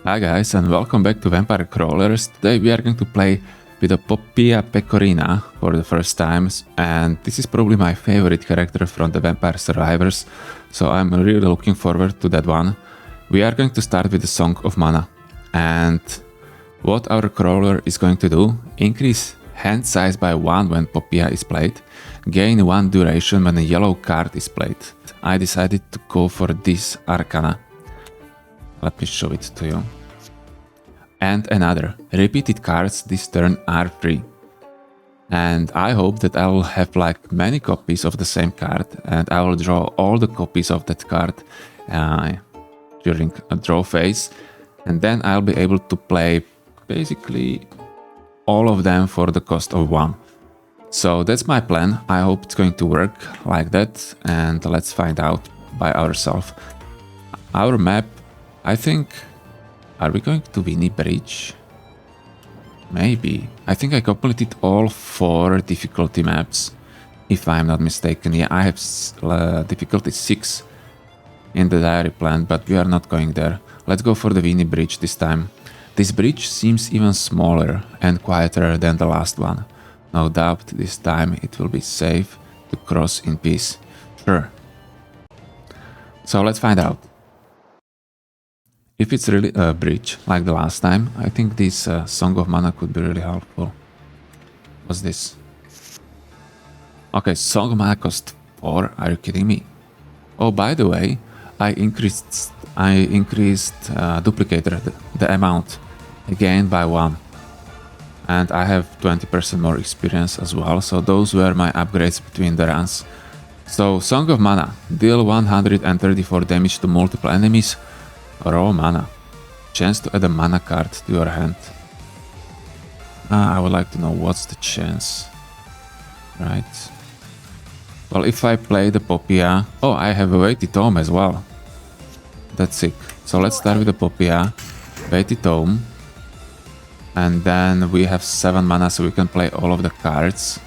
Hi guys and welcome back to Vampire Crawlers. Today we are going to play with a Poppea Pecorina for the first time, and this is probably my favorite character from the Vampire Survivors, so I'm really looking forward to that one. We are going to start with the Song of Mana, and what our crawler is going to do: increase hand size by 1 when Poppea is played, gain 1 duration when a yellow card is played. I decided to go for this Arcana. Let me show it to you. And another. Repeated cards this turn are free. And I hope that I will have like many copies of the same card, and I will draw all the copies of that card during a draw phase, and then I'll be able to play basically all of them for the cost of 1. So that's my plan. I hope it's going to work like that, and let's find out by ourselves. Our map, I think... Are we going to Weeny Bridge? Maybe. I think I completed all 4 difficulty maps, if I'm not mistaken. Yeah, I have difficulty 6 in the diary plan, but we are not going there. Let's go for the Weeny Bridge this time. This bridge seems even smaller and quieter than the last one. No doubt this time it will be safe to cross in peace. Sure. So let's find out. If it's really a bridge, like the last time, I think this Song of Mana could be really helpful. What's this? Okay, Song of Mana cost 4, are you kidding me? Oh, by the way, I increased duplicator, the amount, again by 1. And I have 20% more experience as well, so those were my upgrades between the runs. So, Song of Mana, deal 134 damage to multiple enemies. Raw mana. Chance to add a mana card to your hand. I would like to know what's the chance. Right. Well, if I play the Poppea... Oh, I have a Weighty Tome as well. That's sick. So let's start with the Poppea. Weighty Tome. And then we have 7 mana, so we can play all of the cards.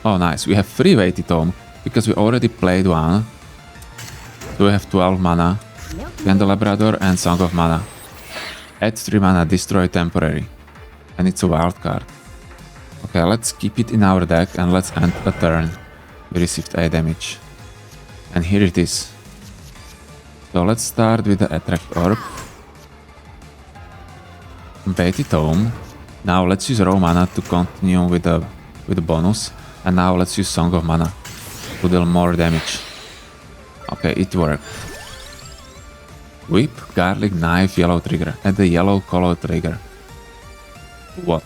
Oh, nice. We have 3 Weighty Tome, because we already played one. So we have 12 mana, Candelabrador and Song of Mana. Add 3 mana, destroy temporary. And it's a wild card. Okay, let's keep it in our deck and let's end a turn. We received 8 damage. And here it is. So let's start with the Attract Orb. Weighty Tome. Now let's use raw mana to continue with the bonus. And now let's use Song of Mana to deal more damage. Okay, it worked. Whip, garlic, knife, yellow trigger. Add the yellow color trigger. What?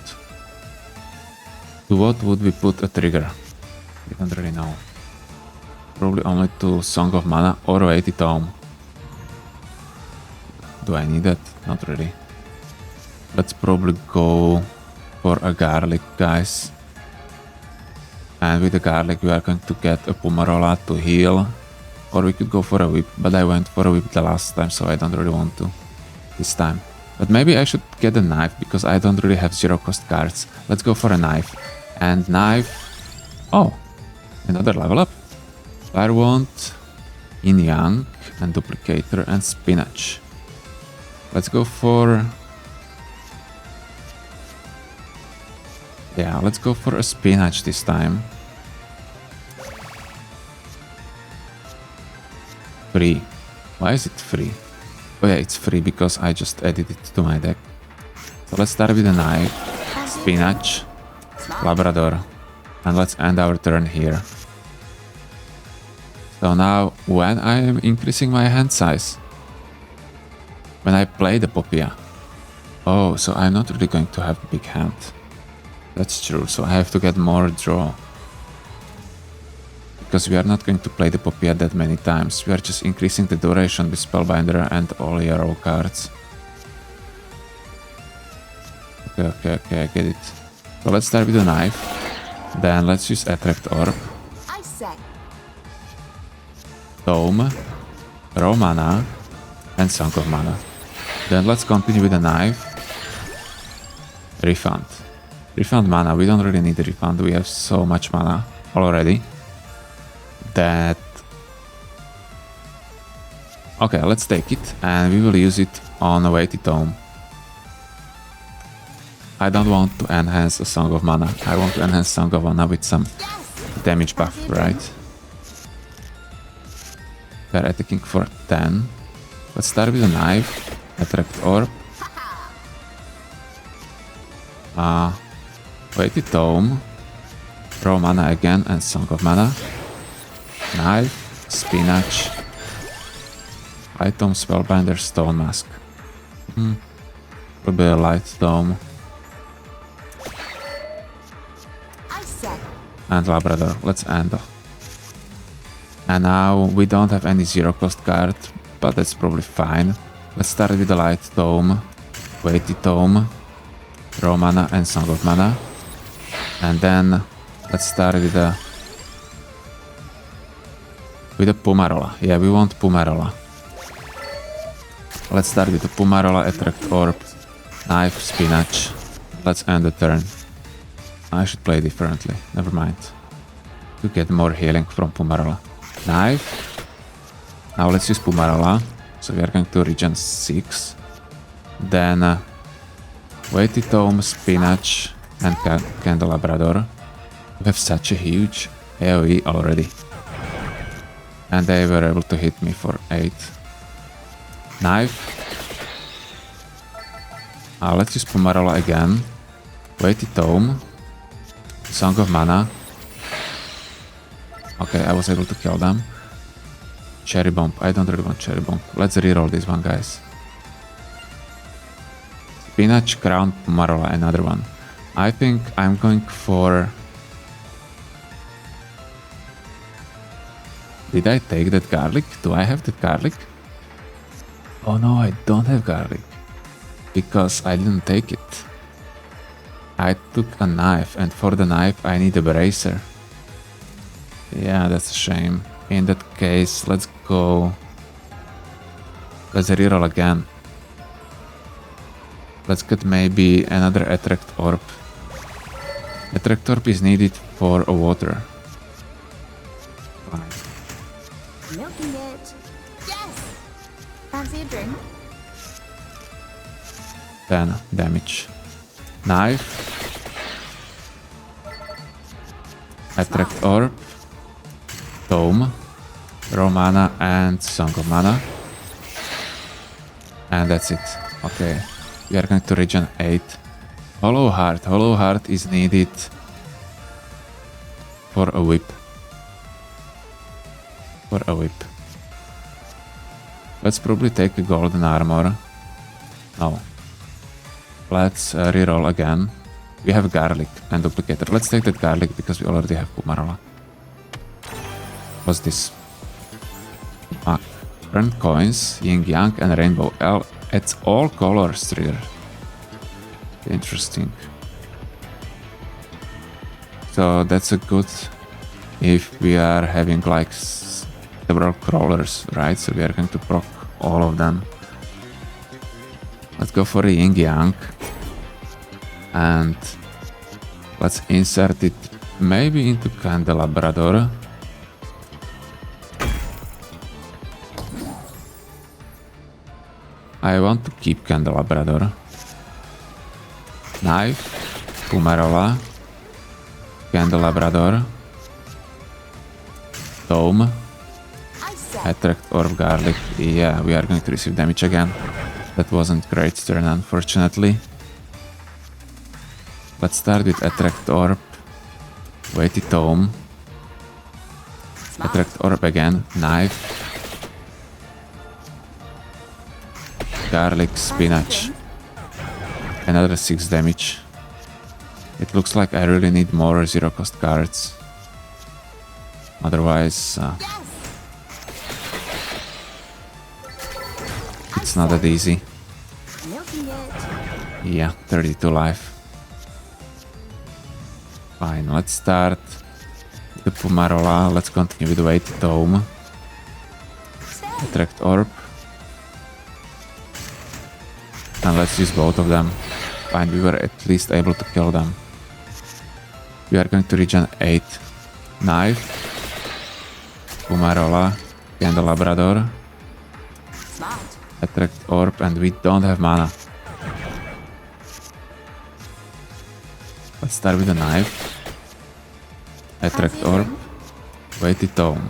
To what would we put a trigger? I don't really know. Probably only to Song of Mana or Weighty Tome. Do I need that? Not really. Let's probably go for a garlic, guys. And with the garlic we are going to get a Pumarola to heal. Or we could go for a whip, but I went for a whip the last time, so I don't really want to this time. But maybe I should get a knife, because I don't really have 0 cost cards. Let's go for a knife. And knife... Oh! Another level up. Fire Wand, Yin Yang, and Duplicator, and Spinach. Let's go for... Yeah, let's go for a Spinach this time. Free. Why is it free? Oh yeah, it's free because I just added it to my deck. So let's start with a knife, Spinach, Labrador, and let's end our turn here. So now, when I am increasing my hand size, when I play the Poppea. Oh, so I'm not really going to have a big hand. That's true, so I have to get more draw. Because we are not going to play the Poppea that many times. We are just increasing the duration with Spellbinder and all yellow cards. Okay, I get it. So let's start with a knife. Then let's use Attract Orb. Tome, Raw Mana, and Song of Mana. Then let's continue with a knife. Refund. Refund mana. We don't really need a refund. We have so much mana already. That Okay, let's take it, and we will use it on a weighty tome. I don't want to enhance a Song of Mana. I want to enhance Song of Mana with some damage buff, right? We're attacking for 10. Let's start with a knife. Attract orb. Weighty tome. Draw mana again and Song of Mana. Knife. Spinach. Item Spellbinder Stone Mask. Probably a light tome. And Labrador. Let's end off. And now we don't have any zero cost card, but that's probably fine. Let's start with the light tome, weighty tome, draw mana and Song of Mana. And then let's start with the Pumarola. Yeah, we want Pumarola. Let's start with the Pumarola, attract orb, knife, spinach. Let's end the turn. I should play differently, never mind. To get more healing from Pumarola. Knife. Now let's use Pumarola. So we are going to regen 6. Then weighty tome, spinach, and Candelabrador. We have such a huge AoE already. And they were able to hit me for 8. Knife. Let's use Pumarola again. Weighty tome. Song of Mana. Okay, I was able to kill them. Cherry Bomb. I don't really want Cherry Bomb. Let's reroll this one, guys. Spinach, Crown, Pumarola, another one. I think I'm going for... Did I take that garlic? Do I have that garlic? Oh no, I don't have garlic. Because I didn't take it. I took a knife, and for the knife I need a bracer. Yeah, that's a shame. In that case, let's go... Let's reroll again. Let's get maybe another attract orb. Attract orb is needed for a water. Fine. Milking it. Yes! Fancy a drink? 10 damage. Knife. Attract orb. Tome. Raw mana and Song of Mana. And that's it. Okay. We are going to regen 8. Hollow Heart. Hollow Heart is needed for a whip. For a whip. Let's probably take a golden armor. No. Let's reroll again. We have garlic and duplicator. Let's take that garlic because we already have Pumarola. What's this? Earn coins, yin yang and rainbow. It's all colors trigger. Interesting. So that's a good if we are having like several crawlers, right? So we are going to proc all of them. Let's go for a yin yang. And let's insert it maybe into Candelabrador. I want to keep Candelabrador. Knife, Pumarola, Candelabrador, Tome, attract orb garlic. Yeah, we are going to receive damage again. That wasn't great turn, unfortunately. Let's start with attract orb, weighty tome, attract orb again, knife, garlic, spinach, another 6 damage. It looks like I really need more zero cost cards. Otherwise, it's not that easy. Yeah, 32 life. Fine, let's start with the Pumarola. Let's continue with the weighty tome. Attract orb. And let's use both of them. Fine, we were at least able to kill them. We are going to regen 8. Knife. Pumarola. Candelabrador. Smart. Attract orb, and we don't have mana. Let's start with a knife. Attract Fancy a orb. drink? Weighted tome.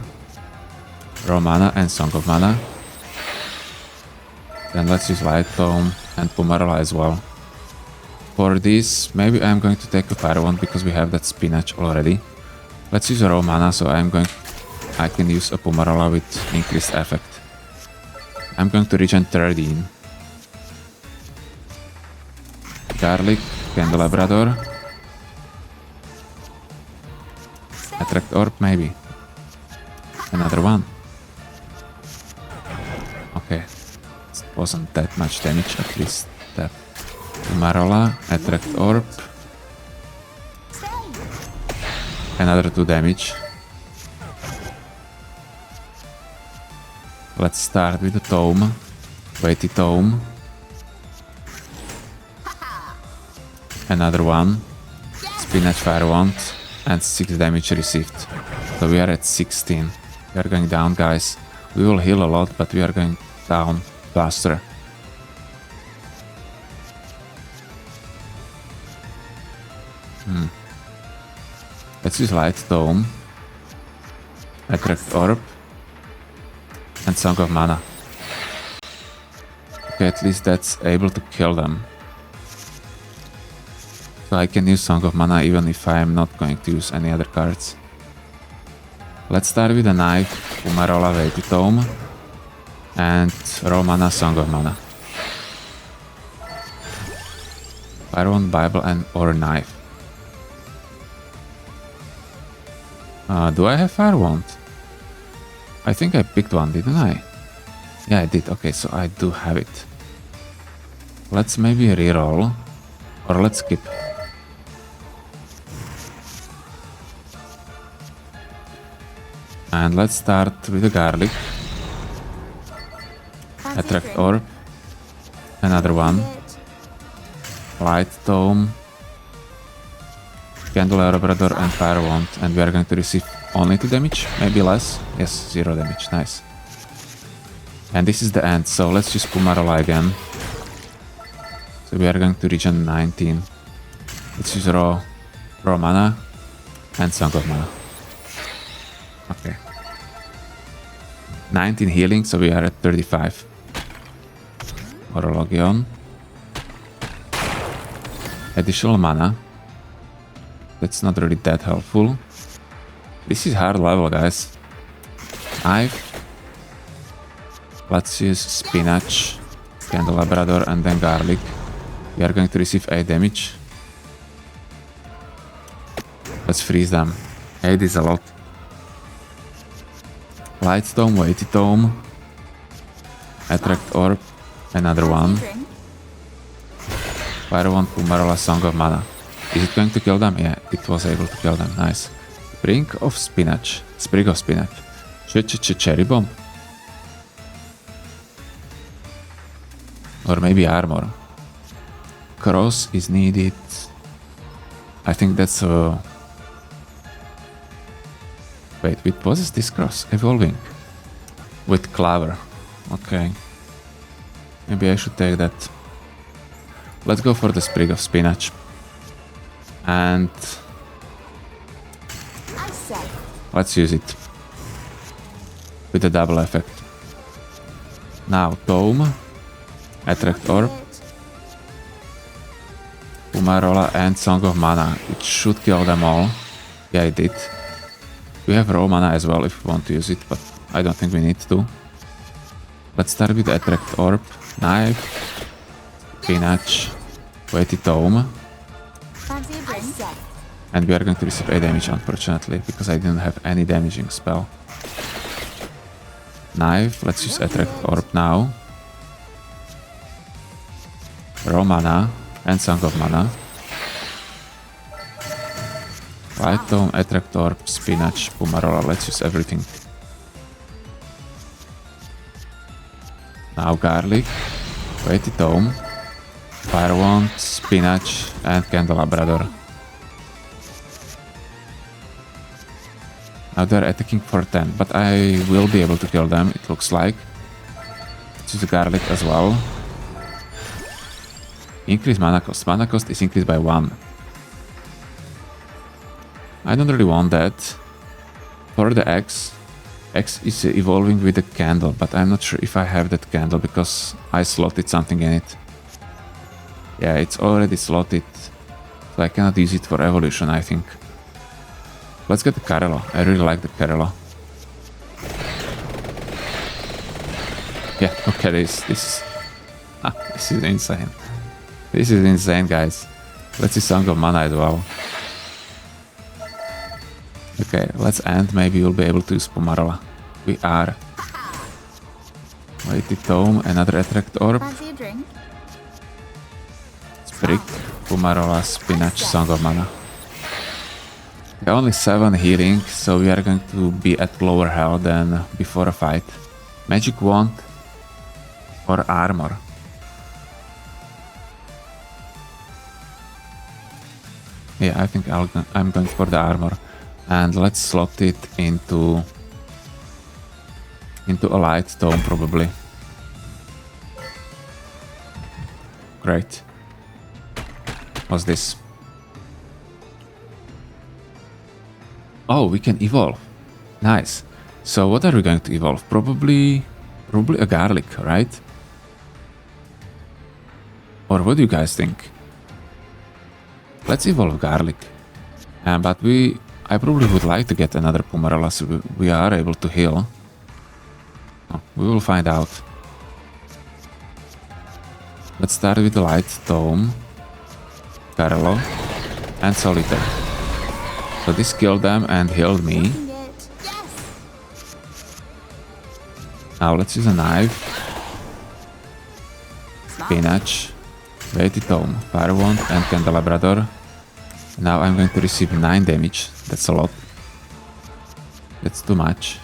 Raw mana and Song of Mana. Then let's use Light Tome and Pomarola as well. For this, maybe I'm going to take a Fire Wand because we have that spinach already. Let's use a raw mana, so I can use a Pomarola with increased effect. I'm going to regen 13. Garlic, Candelabrador. Attract orb, maybe. Another one. Okay. It wasn't that much damage, at least that. Pomarola, attract orb. Stay. Another 2 damage. Let's start with the tome. Weighty tome. Another one. Spinach Fire Wand. And 6 damage received. So we are at 16. We are going down, guys. We will heal a lot, but we are going down faster. Let's use Light Tome. Attract Orb. And Song of Mana. Okay, at least that's able to kill them. So I can use Song of Mana even if I am not going to use any other cards. Let's start with a knife, Pomarola, Weighty Tome, and raw mana, Song of Mana. Fire Wand, Bible, and or knife. Do I have Fire Wand? I think I picked one, didn't I? Yeah, I did. Okay, so I do have it. Let's maybe reroll, or let's skip. And let's start with the garlic. Fancy a Attract drink? orb. Another one. It. Light Tome. Candelabrador and Fire Wand. And we are going to receive only 2 damage, maybe less. Yes, 0 damage, nice. And this is the end, so let's use Pomarola again. So we are going to regen 19. Let's use raw mana and Song of Mana. Okay. 19 healing, so we are at 35. Orologion. Additional mana. That's not really that helpful. This is hard level, guys. Knife. Let's use spinach, Candelabrador, and then garlic. We are going to receive 8 damage. Let's freeze them. 8 is a lot. Light Tome, Weighty Tome. Attract Orb. Another one. Fancy a drink? Fire Wand, Pomarola, Song of Mana. Is it going to kill them? Yeah, it was able to kill them. Nice. Sprig of Spinach. Sprig of Spinach. Cherry Bomb. Or maybe armor. Cross is needed. I think that's a... Wait, what is this cross? Evolving. With Clover. Okay. Maybe I should take that. Let's go for the Sprig of Spinach. And... I said. let's use it. With a double effect. Now, Tome. Attract Orb. Pomarola and Song of Mana. It should kill them all. Yeah, it did. We have raw mana as well if we want to use it, but I don't think we need to. Let's start with Attract Orb, Knife, Spinach, Weighty Tome. Fancy a drink? And we are going to receive 8 damage, unfortunately, because I didn't have any damaging spell. Knife, let's use Attract Orb now. Raw mana and Song of Mana. Light Tome, Attract Orb, Spinach, Pomarola, let's use everything. Now Garlic, Weighty Tome, Fire Wand, Spinach, and Candelabrador. Now they're attacking for 10, but I will be able to kill them, it looks like. Let's use the garlic as well. Increase mana cost. Mana cost is increased by 1. I don't really want that. For the X is evolving with the candle, but I'm not sure if I have that candle because I slotted something in it. Yeah, it's already slotted, so I cannot use it for evolution, I think. Let's get the Carelo. I really like the Carelo. Yeah, okay, this is insane. This is insane, guys. Let's see Song of Mana as well. Okay, let's end. Maybe we'll be able to use Pomarola. We are. Weighty Tome, another Attract Orb. Fancy a drink? Brick, Pomarola, Spinach, Song of Mana. Okay, only 7 healing, so we are going to be at lower health than before a fight. Magic Wand or Armor. Yeah, I think I'm going for the Armor. And let's slot it into a Light Tome, probably. Great. What's this? Oh, we can evolve. Nice. So what are we going to evolve? Probably a garlic, right? Or what do you guys think? Let's evolve garlic. But I probably would like to get another Pomarola so we are able to heal. Oh, we will find out. Let's start with the Light Tome, Carelo, and Solitaire. So this killed them and healed me. Now let's use a knife, Spinach, Weighty Tome, Fire Wand, and Candelabrador. Now I'm going to receive 9 damage. That's a lot. That's too much.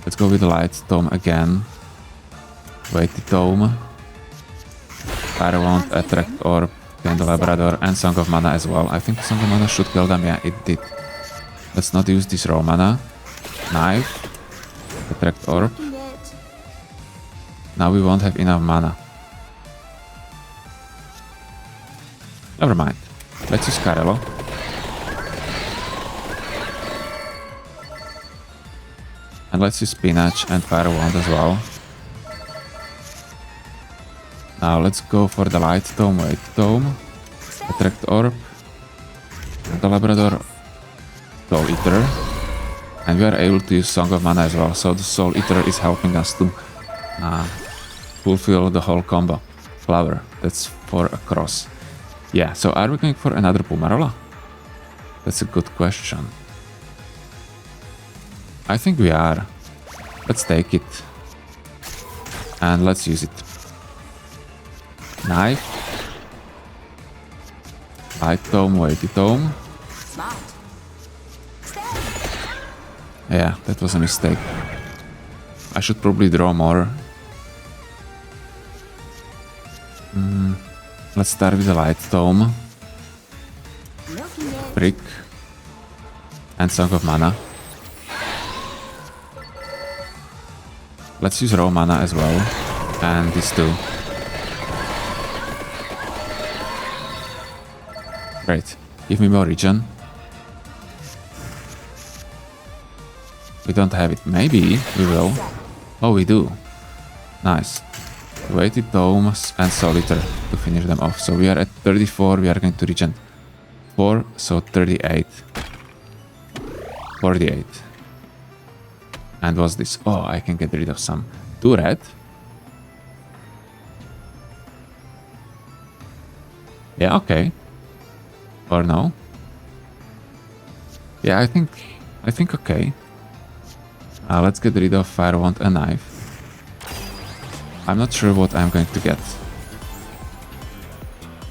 Let's go with the Light Tome again. Weighty Tome, Fire Wand, Attract Orb, Candelabrador, and Song of Mana as well. I think Song of Mana should kill them. Yeah, it did. Let's not use this raw mana. Knife, Attract Orb. Now we won't have enough mana. Never mind. Let's use Carelo. And let's use Spinach and Fire Wand as well. Now let's go for the Light Tome, Weight Tome, Attract Orb, and the Labrador, Soul Eater. And we are able to use Song of Mana as well, so the Soul Eater is helping us to fulfill the whole combo. Flower, that's 4 across. Yeah, so are we going for another Pomarola? That's a good question. I think we are. Let's take it. And let's use it. Knife. Light Tome, Weighty Tome. Yeah, that was a mistake. I should probably draw more. Let's start with the Light Tome. Brick. And Song of Mana. Let's use raw mana as well. And these two. Great. Give me more regen. We don't have it. Maybe we will. Oh, we do. Nice. Weighted Tomes and Solitaire to finish them off. So we are at 34. We are going to regen 4. So 38. 48. And what's this? Oh, I can get rid of some. 2 red. Yeah, okay. Or no? Yeah, I think okay. Let's get rid of Fire Wand and Knife. I'm not sure what I'm going to get.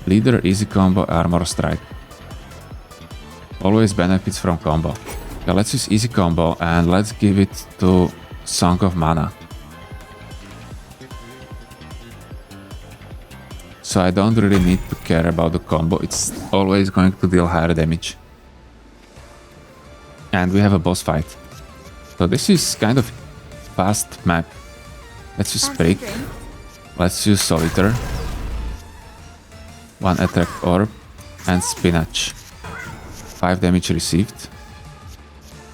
Leader, Easy Combo, Armor Strike. Always benefits from combo. Okay, let's use Easy Combo and let's give it to Song of Mana. So I don't really need to care about the combo, it's always going to deal higher damage. And we have a boss fight. So this is kind of fast map. Let's use Fancy Sprig. drink? Let's use Solitaire. 1 attract orb and spinach. 5 damage received.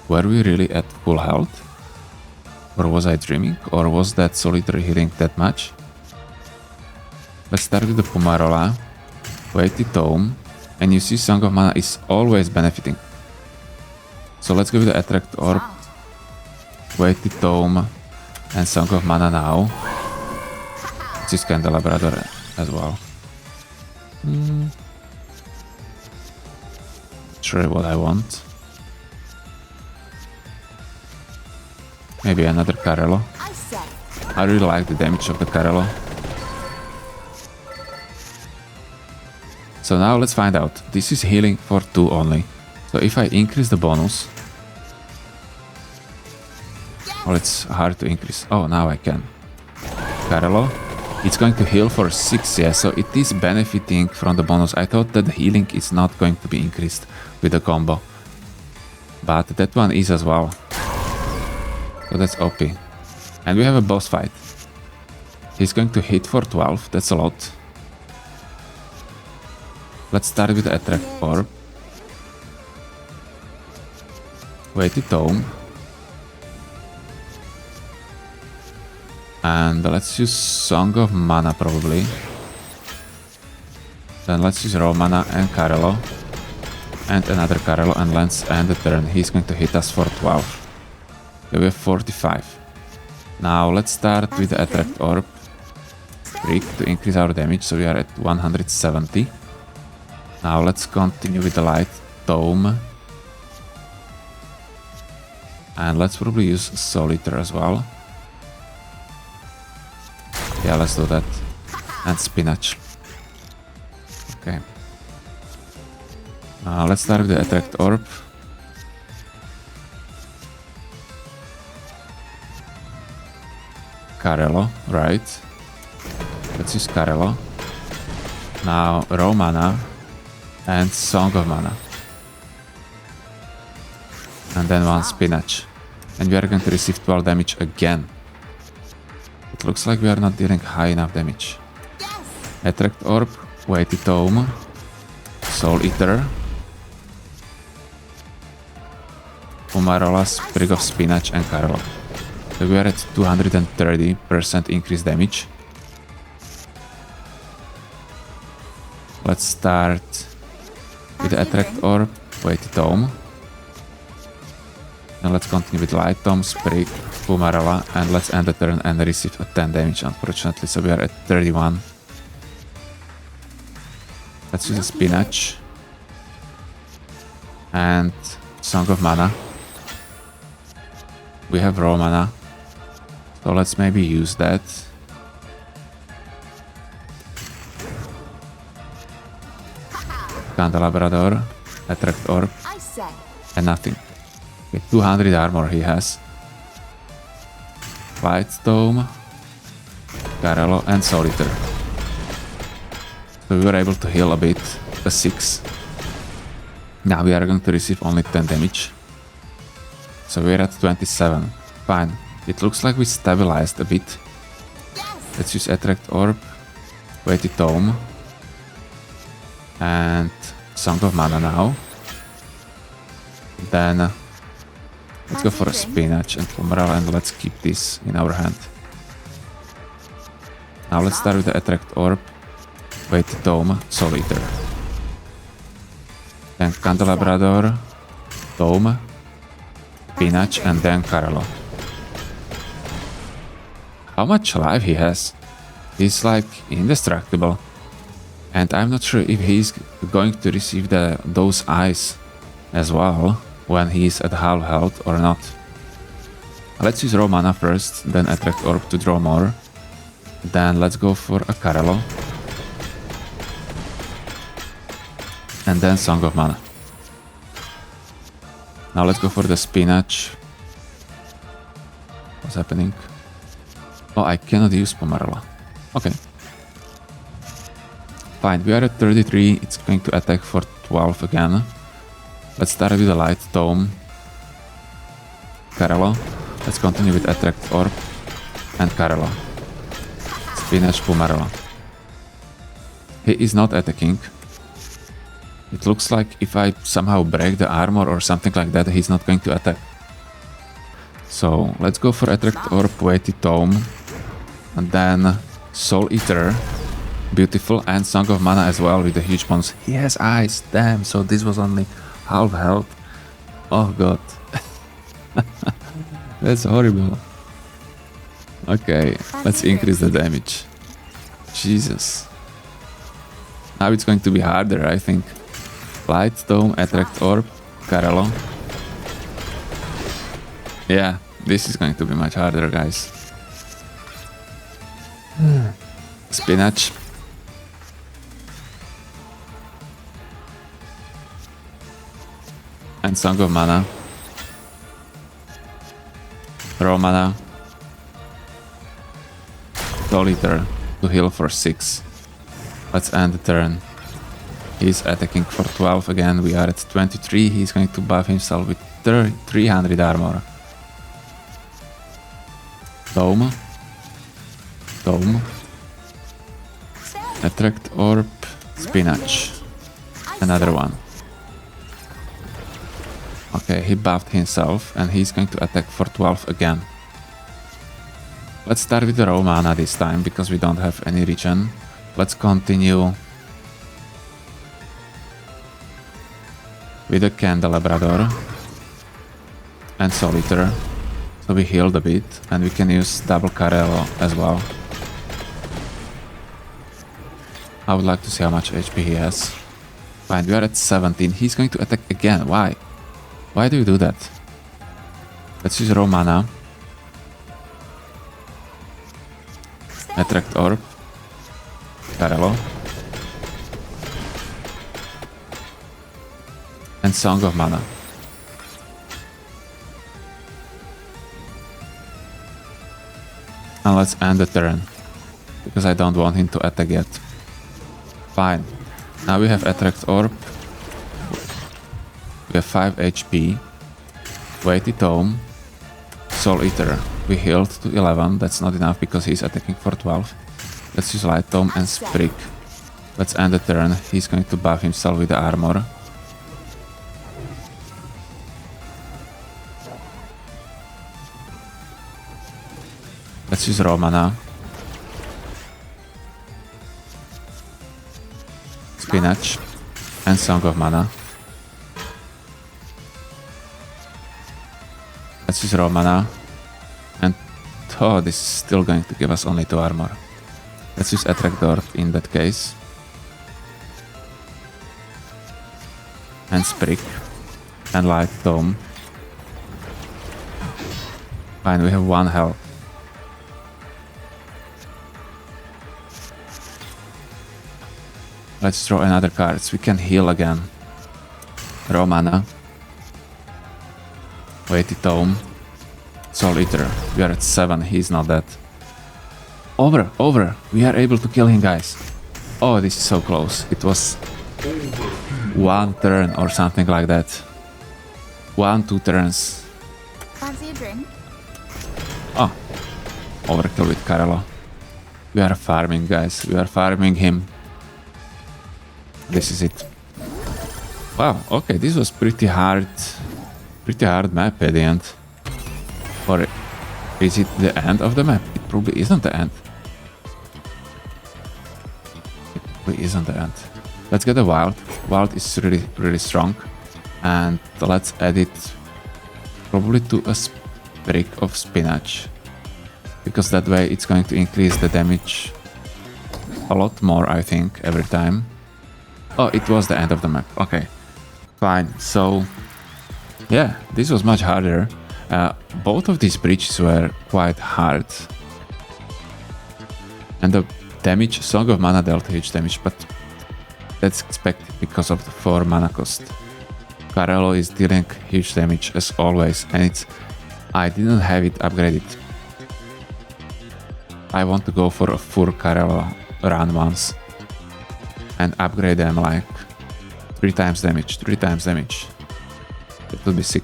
Were we really at full health? Or was I dreaming? Or was that Solitaire healing that much? Let's start with the Pomarola. Weighty Tome. And you see Song of Mana is always benefiting. So let's go with the attract orb. Sound. Weighty Tome. And Song of Mana now. This is kinda Labrador as well. Sure what I want. Maybe another Carello. I said. I really like the damage of the Carello. So now let's find out. This is healing for 2 only. So if I increase the bonus... Well, it's hard to increase. Oh, now I can. Carello. It's going to heal for 6, yeah, so it is benefiting from the bonus. I thought that the healing is not going to be increased with the combo. But that one is as well. So that's OP. And we have a boss fight. He's going to hit for 12, that's a lot. Let's start with the attract orb. Weighty Tome. And let's use Song of Mana probably. Then let's use Raw Mana and Carello. And another Carello and let's end the turn. He's going to hit us for 12. Okay, we have 45. Now let's start with the attract orb. Sprig to increase our damage, so we are at 170. Now let's continue with the light Tome. And let's probably use Solitaire as well. Yeah, let's do that. And spinach. Okay. Let's start with the attract orb. Carello, right. Let's use Carello. Now Raw Mana and Song of Mana. And then 1 spinach. And we are going to receive 12 damage again. It looks like we are not dealing high enough damage. Yes. Attract orb, Weighty Tome, Soul Eater, Pomarola, Sprig of Spinach and Carello. So we are at 230% increased damage. Let's start with the attract orb, Weighty Tome. And let's continue with Light Tome, Sprig, Pomarola, and let's end the turn and receive a 10 damage unfortunately, so we are at 31. Let's use a spinach. And Song of Mana. We have Raw Mana. So let's maybe use that. Candelabrador, attract orb, I said. and nothing. Okay, 200 armor he has. Light Tome, Carello, and Solitaire. So we were able to heal a bit, a 6. Now we are going to receive only 10 damage. So we're at 27. Fine. It looks like we stabilized a bit. Yes. Let's use Attract Orb, Weighty Tome, and Song of Mana now. Then let's go for a Spinach and Pomarola and let's keep this in our hand. Now let's start with the Attract Orb, Weighty Tome, Solitaire. Then Candelabrador, Tome, Spinach, and then Carello. How much life he has? He's like indestructible. And I'm not sure if he's going to receive those eyes as well when he's at half health or not. Let's use Raw Mana first, then Attract Orb to draw more. Then let's go for a Carello. And then Song of Mana. Now let's go for the Spinach. What's happening? Oh, I cannot use Pomarola. Okay. Fine, we are at 33. It's going to attack for 12 again. Let's start with the Light Tome. Carello. Let's continue with Attract Orb and Carello. Spinach Pumarlo. He is not attacking. It looks like if I somehow break the armor or something like that, he's not going to attack. So let's go for Attract Orb, Weighty Tome, and then Soul Eater. Beautiful, and Song of Mana as well with the huge bonus. He has eyes, damn, so this was only half health. Oh god. That's horrible. Okay, let's increase the damage. Jesus. Now it's going to be harder, I think. Light Tome, Attract Orb, Carello. Yeah, this is going to be much harder, guys. Spinach. And Song of Mana. Raw Mana. Soul Eater to heal for 6. Let's end the turn. He's attacking for 12 again. We are at 23. He's going to buff himself with 300 armor. Tome. Tome. Attract Orb. Spinach. Another one. Okay, he buffed himself and he's going to attack for 12 again. Let's start with the raw mana this time because we don't have any regen. Let's continue with the Candelabrador and Soul Eater. So we healed a bit and we can use double Carello as well. I would like to see how much HP he has. Fine, we are at 17. He's going to attack again. Why? Why do you do that? Let's use raw mana. Attract Orb. Carello. And Song of Mana. And let's end the turn. Because I don't want him to attack yet. Fine. Now we have Attract Orb. We have 5 HP. Weighty Tome. Soul Eater. We healed to 11. That's not enough because he's attacking for 12. Let's use Light Tome and Sprig. Let's end the turn. He's going to buff himself with the armor. Let's use raw mana. Spinach. And Song of Mana. Let's use raw mana. And oh, this is still going to give us only 2 armor. Let's use Attract Orb in that case. And Sprig. And Light Tome. Fine, we have 1 health. Let's draw another card. We can heal again. Raw mana. Weighty Tome. Soul Eater. We are at 7. He's not dead. Over. We are able to kill him, guys. Oh, this is so close. It was 1 turn or something like that. 1-2 turns. Fancy a drink? Oh. Overkill with Carello. We are farming, guys. We are farming him. This is it. Wow, okay, this was pretty hard map at the end. Or is it the end of the map? It probably isn't the end. It probably isn't the end. Let's get a wild. Wild is really strong. And let's add it probably to a sprig of spinach. Because that way it's going to increase the damage a lot more, I think, every time. Oh, it was the end of the map. Okay, fine. So, yeah, this was much harder. Both of these bridges were quite hard. And the damage, Song of Mana dealt huge damage, but that's expected because of the 4 mana cost. Carello is dealing huge damage as always, and I didn't have it upgraded. I want to go for a full Carello run once. And upgrade them like 3 times damage. That would be sick.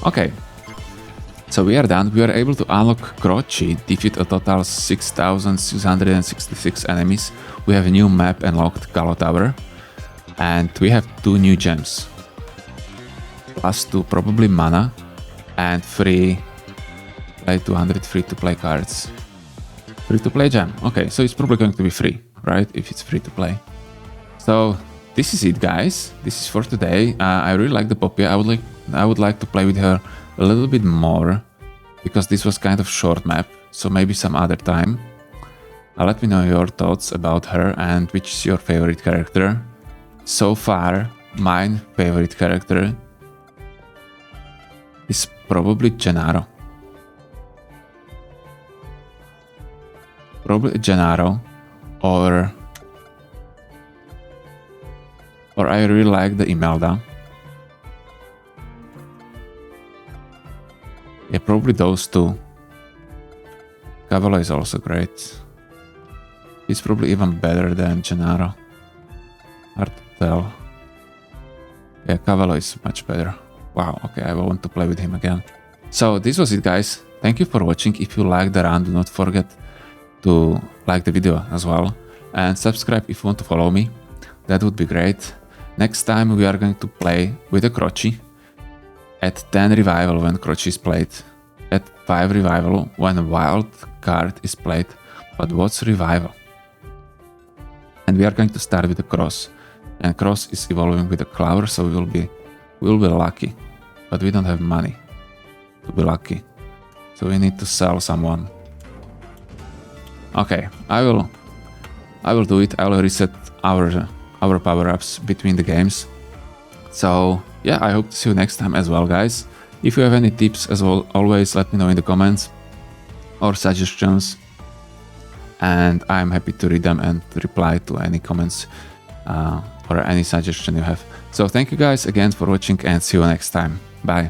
Okay. So we are done. We are able to unlock Croci, defeat a total 6,666 enemies. We have a new map unlocked, Calo Tower, and we have 2 new gems. +2 probably mana, and free play 200 free-to-play cards. Free-to-play gem. Okay, so it's probably going to be free, right? If it's free-to-play. So this is it, guys. This is for today. I really like the Poppea. I would like to play with her a little bit more, because this was kind of short map, so maybe some other time. Let me know your thoughts about her and which is your favorite character. So far, my favorite character is probably Gennaro. Probably Gennaro, or I really like the Imelda. Yeah, probably those 2. Cavallo is also great. He's probably even better than Gennaro. Hard to tell. Yeah, Cavallo is much better. Wow, okay, I want to play with him again. So this was it, guys. Thank you for watching. If you liked the run, do not forget to like the video as well. And subscribe if you want to follow me. That would be great. Next time we are going to play with a Croci. At 10 revival when Croci is played. At 5 revival when a wild card is played. But what's revival? And we are going to start with the cross. And cross is evolving with a clover, so we will be lucky. But we don't have money to be lucky. So we need to sell someone. Okay, I will do it. I will reset our power-ups between the games. So yeah, I hope to see you next time as well, guys. If you have any tips, as well, always let me know in the comments or suggestions, and I'm happy to read them and reply to any comments or any suggestion you have. So thank you guys again for watching, and see you next time. Bye.